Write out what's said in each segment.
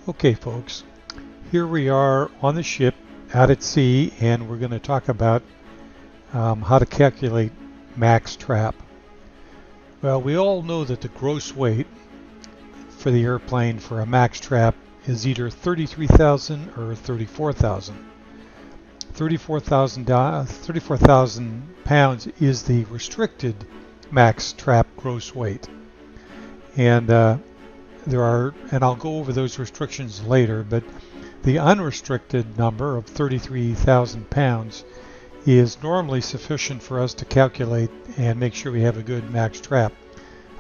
Okay folks, here we are on the ship out at sea, and we're going to talk about how to calculate max trap. Well, we all know that the gross weight for the airplane for a max trap is either 33,000 or 34,000. 34,000 pounds is the restricted max trap gross weight. And I'll go over those restrictions later, but the unrestricted number of 33,000 pounds is normally sufficient for us to calculate and make sure we have a good max trap.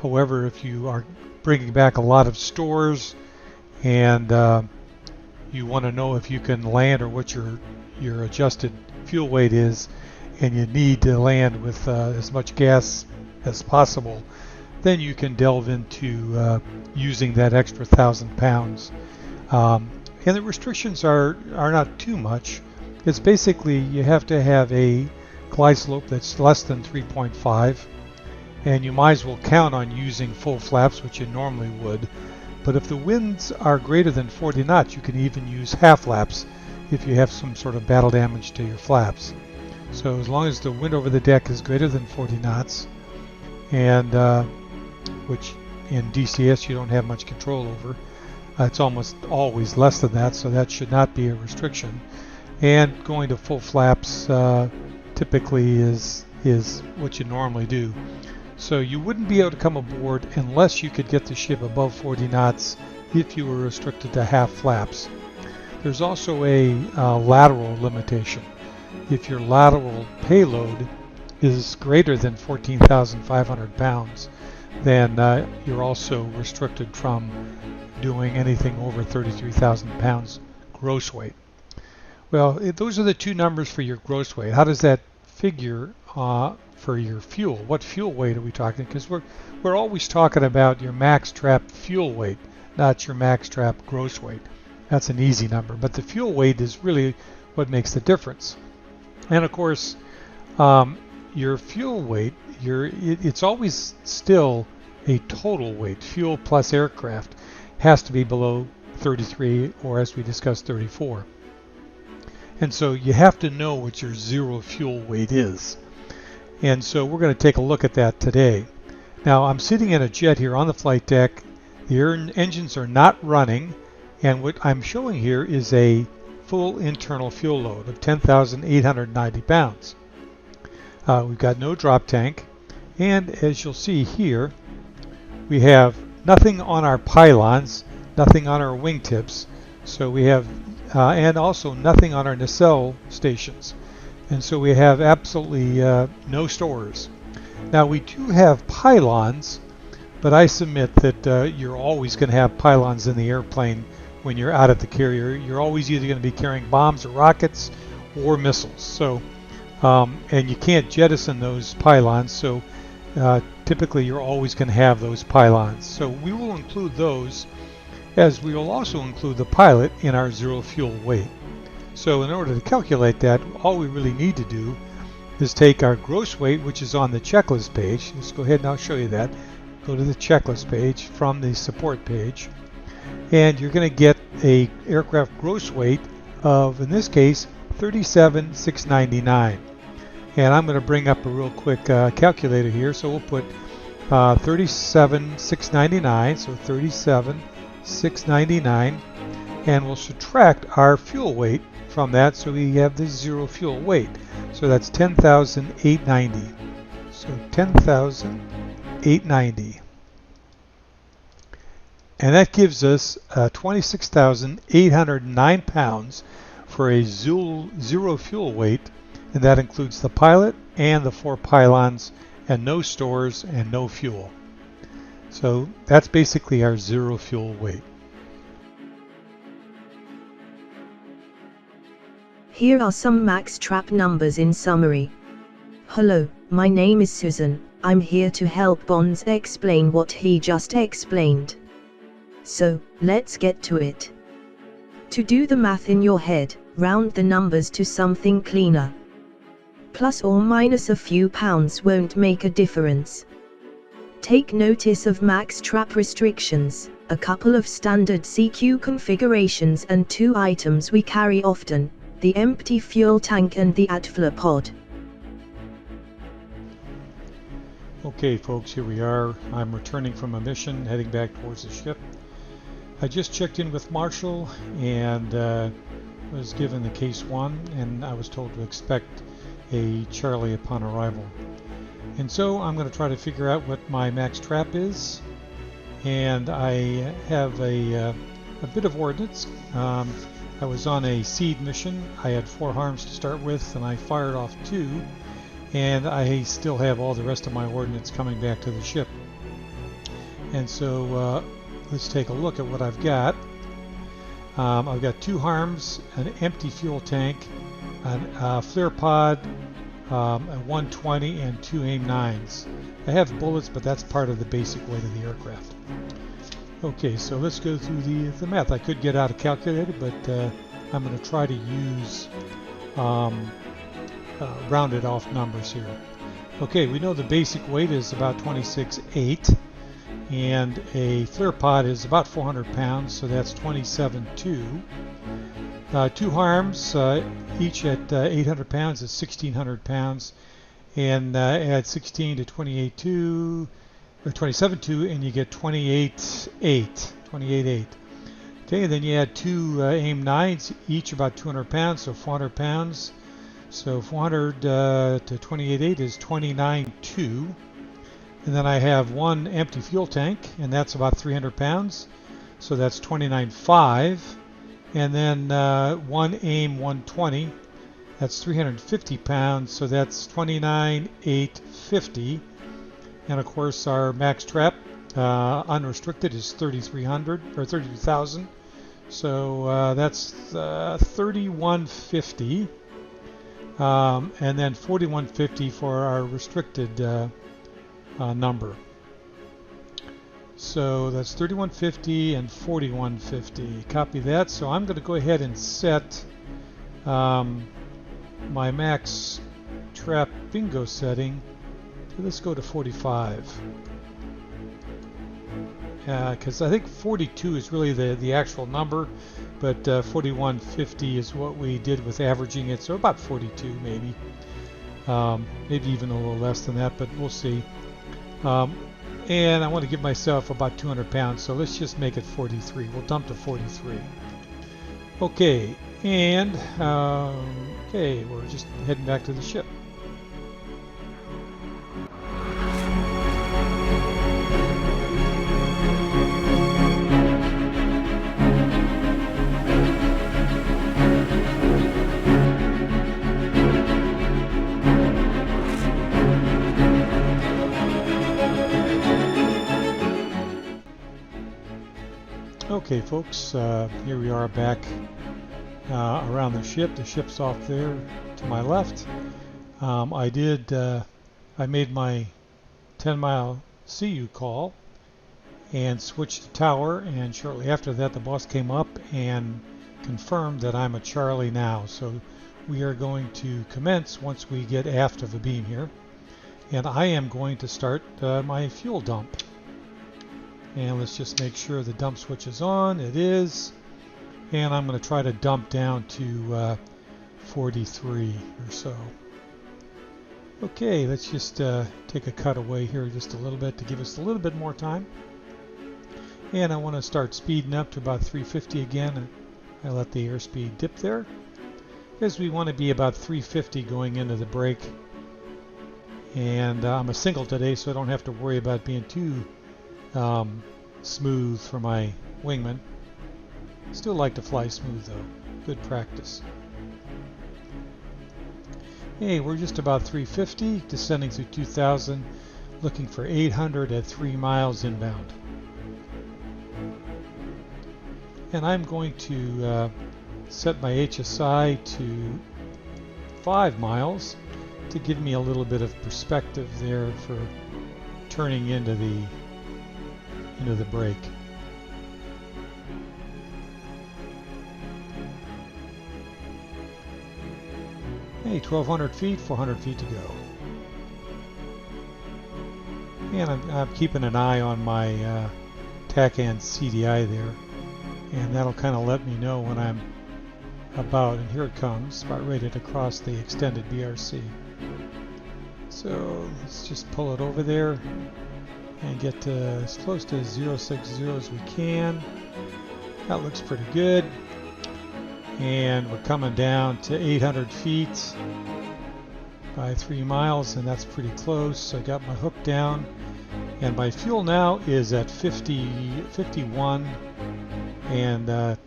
However, if you are bringing back a lot of stores and you want to know if you can land or what your adjusted fuel weight is, and you need to land with as much gas as possible, then you can delve into using that extra 1,000 pounds. And the restrictions are not too much. It's basically you have to have a glide slope that's less than 3.5, and you might as well count on using full flaps, which you normally would. But if the winds are greater than 40 knots, you can even use half flaps if you have some sort of battle damage to your flaps. So as long as the wind over the deck is greater than 40 knots, and which in DCS you don't have much control over, it's almost always less than that, so that should not be a restriction. And going to full flaps typically is what you normally do. So you wouldn't be able to come aboard unless you could get the ship above 40 knots if you were restricted to half flaps. There's also a lateral limitation. If your lateral payload is greater than 14,500 pounds, then you're also restricted from doing anything over 33,000 pounds gross weight. Well, those are the two numbers for your gross weight. How does that figure for your fuel? What fuel weight are we talking? Because we're always talking about your max trap fuel weight, not your max trap gross weight. That's an easy number, but the fuel weight is really what makes the difference. And of course, your fuel weight, it's always still a total weight. Fuel plus aircraft has to be below 33, or as we discussed, 34. And so you have to know what your zero fuel weight is. And so we're going to take a look at that today. Now, I'm sitting in a jet here on the flight deck. The engines are not running, and what I'm showing here is a full internal fuel load of 10,890 pounds. We've got no drop tank, and as you'll see here, we have nothing on our pylons, nothing on our wingtips, so we have and also nothing on our nacelle stations, and so we have absolutely no stores. Now we do have pylons, but I submit that you're always going to have pylons in the airplane when you're out at the carrier. You're always either going to be carrying bombs or rockets or missiles. So and you can't jettison those pylons, so typically you're always going to have those pylons. So we will include those, as we will also include the pilot in our zero fuel weight. So in order to calculate that, all we really need to do is take our gross weight, which is on the checklist page. Let's go ahead and I'll show you that. Go to the checklist page from the support page, and you're going to get a aircraft gross weight of, in this case, 37,699. And I'm going to bring up a real quick calculator here. So we'll put 37,699, so 37,699, and we'll subtract our fuel weight from that, so we have the zero fuel weight. So that's 10,890. So 10,890. And that gives us 26,809 pounds for a zero fuel weight, and that includes the pilot and the 4 pylons and no stores and no fuel. So that's basically our zero fuel weight. Here are some max trap numbers in summary. Hello, my name is Susan. I'm here to help Bonds explain what he just explained. So, let's get to it. To do the math in your head, round the numbers to something cleaner. Plus or minus a few pounds won't make a difference. Take notice of max trap restrictions. a couple of standard CQ configurations and 2 items we carry often, the empty fuel tank and the AdFlow pod. Okay folks, here we are. I'm returning from a mission, heading back towards the ship. I just checked in with Marshall and was given the case 1, and I was told to expect a Charlie upon arrival. And so I'm going to try to figure out what my max trap is, and I have a bit of ordnance. I was on a seed mission. I had 4 harms to start with, and I fired off 2, and I still have all the rest of my ordnance coming back to the ship. And so let's take a look at what I've got. I've got 2 harms, an empty fuel tank, a flare pod, a 120, and 2 AIM-9s. I have bullets, but that's part of the basic weight of the aircraft. Okay, so let's go through the math. I could get out a calculator, but I'm going to try to use rounded off numbers here. Okay, we know the basic weight is about 26.8, and a flare pod is about 400 pounds, so that's 27.2. 2 harms, each at 800 pounds is 1,600 pounds, and add 16 to 28.2, or 27.2, and you get 28.8. Okay, and then you add 2 AIM-9s, each about 200 pounds, so 400 pounds. So 400 to 28.8 is 29.2. And then I have 1 empty fuel tank, and that's about 300 pounds, so that's 29.5. And then 1 AIM 120, that's 350 pounds, so that's 29.850. And of course our max trap unrestricted is 3,300 or 32,000, so that's 3150. And then 4150 for our restricted number. So that's 3150 and 4150. Copy that. So I'm going to go ahead and set my max trap bingo setting. Let's go to 45. Because I think 42 is really the actual number, but 4150 is what we did with averaging it, so about 42 maybe. Maybe even a little less than that, but we'll see. And I want to give myself about 200 pounds, so let's just make it 43. We'll dump to 43. Okay, and okay, we're just heading back to the ship. Okay folks, here we are back around the ship. The ship's off there to my left. I made my 10-mile CU call and switched to tower, and shortly after that the boss came up and confirmed that I'm a Charlie now. So we are going to commence once we get aft of the beam here, and I am going to start my fuel dump. And let's just make sure the dump switch is on. It is. And I'm going to try to dump down to 43 or so. Okay, let's just take a cut away here just a little bit to give us a little bit more time. And I want to start speeding up to about 350 again. And I let the airspeed dip there, because we want to be about 350 going into the break. And I'm a single today, so I don't have to worry about being too smooth for my wingman. Still like to fly smooth though. Good practice. Hey, we're just about 350, descending through 2,000, looking for 800 at 3 miles inbound. And I'm going to set my HSI to 5 miles to give me a little bit of perspective there for turning into the break. Hey, 1,200 feet, 400 feet to go. And I'm keeping an eye on my tack and CDI there, and that'll kind of let me know when I'm about, and here it comes, about ready to cross the extended BRC. So let's just pull it over there and get to as close to 060 as we can. That looks pretty good. And we're coming down to 800 feet by 3 miles, and that's pretty close. I got my hook down, and my fuel now is at 51, and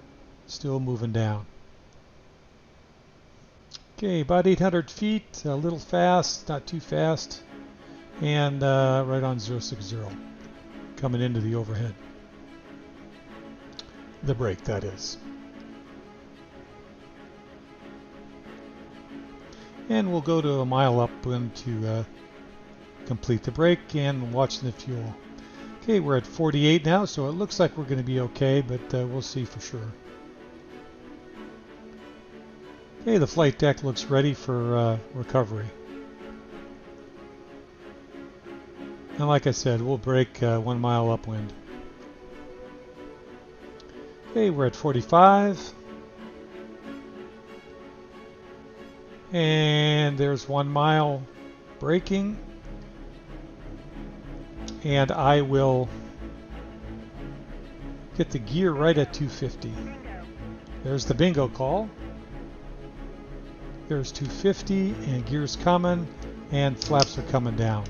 still moving down. Okay, about 800 feet, a little fast, not too fast, and right on 060, coming into the overhead. The brake, that is. And we'll go to a mile upwind to complete the brake and watch the fuel. Okay, we're at 48 now, so it looks like we're going to be okay, but we'll see for sure. Okay, the flight deck looks ready for recovery. And like I said, we'll brake 1 mile upwind. Okay, we're at 45. And there's 1 mile braking. And I will get the gear right at 250. There's the bingo call. There's 250 and gears coming and flaps are coming down.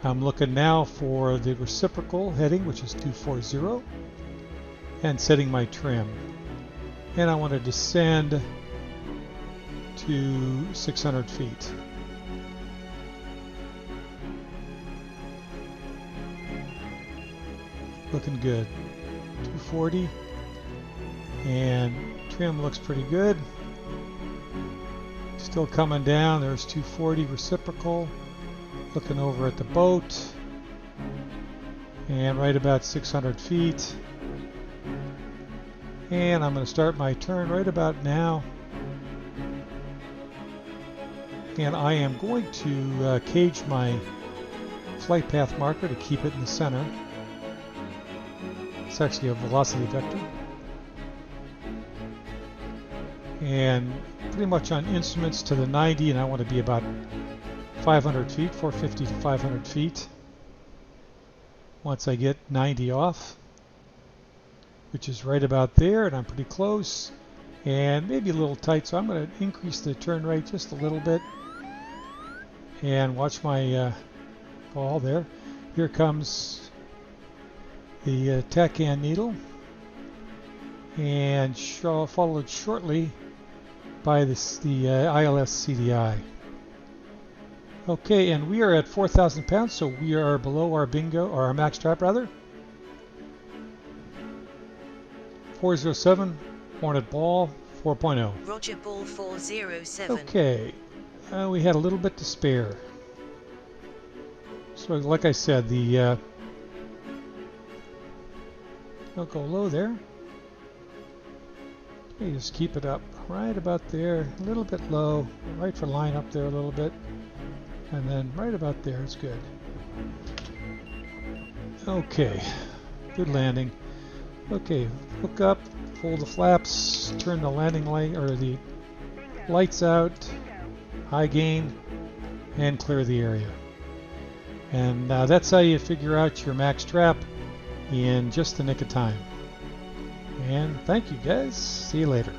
I'm looking now for the reciprocal heading, which is 240, and setting my trim. And I want to descend to 600 feet. Looking good. 240, and trim looks pretty good. Still coming down. There's 240 reciprocal. Looking over at the boat, and right about 600 feet. And I'm going to start my turn right about now. And I am going to cage my flight path marker to keep it in the center. It's actually a velocity vector. And pretty much on instruments to the 90, and I want to be about 500 feet, 450 to 500 feet. Once I get 90 off, which is right about there, and I'm pretty close, and maybe a little tight, so I'm going to increase the turn rate just a little bit. And watch my ball there. Here comes the tack and needle, and followed shortly by the ILS CDI. Okay, and we are at 4,000 pounds, so we are below our bingo, or our max trap rather. 407, Hornet Ball 4.0. Roger, Ball 407. Okay, we had a little bit to spare. So like I said, I'll go low there. Okay, just keep it up right about there, a little bit low, right for line up there a little bit. And then right about there, it's good. Okay, good landing. Okay, hook up, pull the flaps, turn the landing light or the lights out, high gain, and clear the area. And that's how you figure out your max trap in just the nick of time. And thank you guys. See you later.